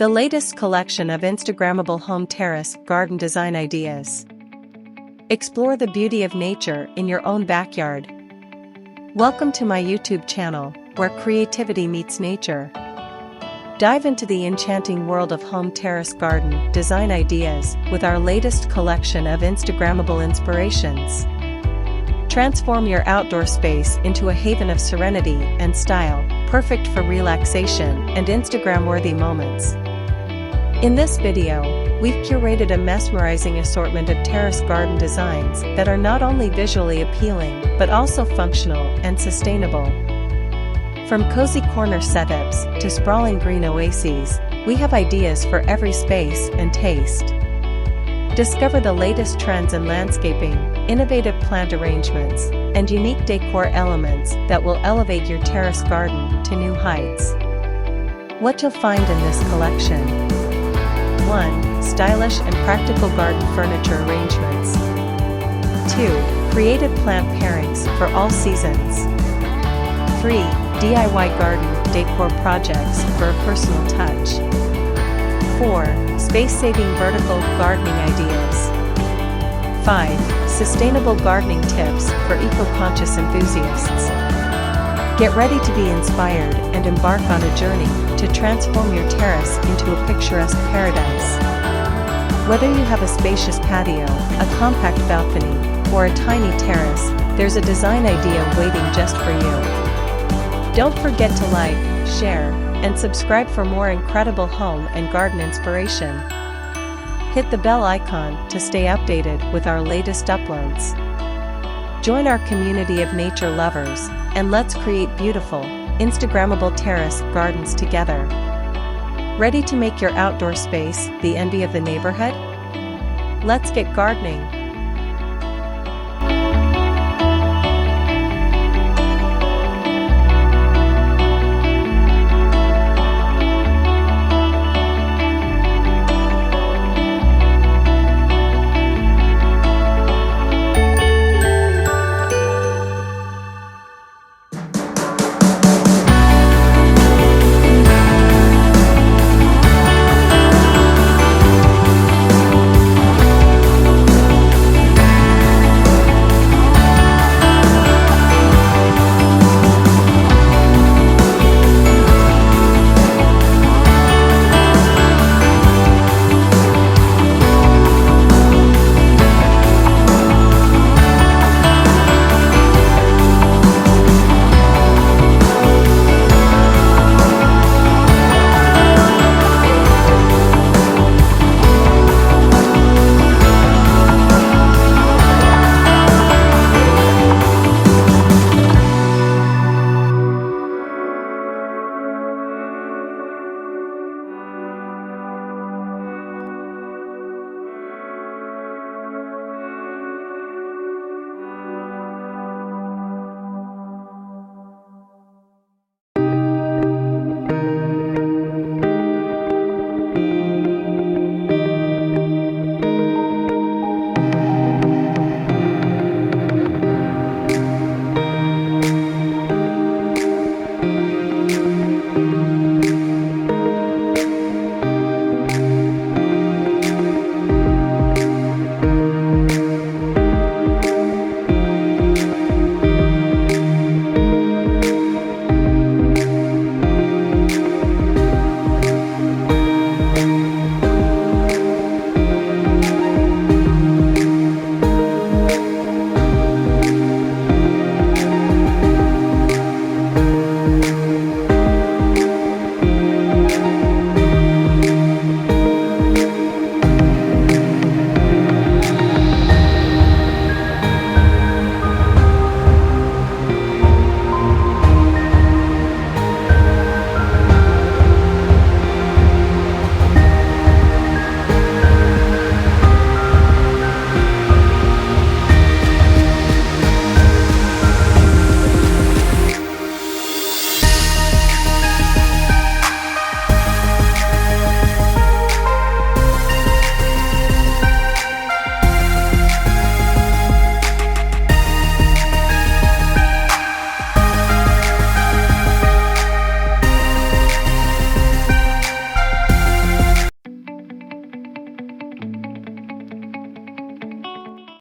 the latest collection of Instagrammable home terrace garden design ideas. Explore the beauty of nature in your own backyard. Welcome to my YouTube channel, where creativity meets nature. Dive into the enchanting world of home terrace garden design ideas with our latest collection of Instagrammable inspirations. Transform your outdoor space into a haven of serenity and style, perfect for relaxation and Instagram-worthy moments. In this video, we've curated a mesmerizing assortment of terrace garden designs that are not only visually appealing but also functional and sustainable. From cozy corner setups to sprawling green oases, we have ideas for every space and taste. Discover the latest trends in landscaping, innovative plant arrangements, and unique decor elements that will elevate your terrace garden to new heights. What you'll find in this collection: 1. Stylish and practical garden furniture arrangements. 2. Creative plant pairings for all seasons. 3. DIY garden decor projects for a personal touch. 4. Space-saving vertical gardening ideas. 5. Sustainable gardening tips for eco-conscious enthusiasts. Get ready to be inspired and embark on a journey to transform your terrace into a picturesque paradise. Whether you have a spacious patio, a compact balcony, or a tiny terrace, there's a design idea waiting just for you. Don't forget to like, share, and subscribe for more incredible home and garden inspiration. Hit the bell icon to stay updated with our latest uploads. Join our community of nature lovers, and let's create beautiful, Instagrammable terrace gardens together. Ready to make your outdoor space the envy of the neighborhood? Let's get gardening.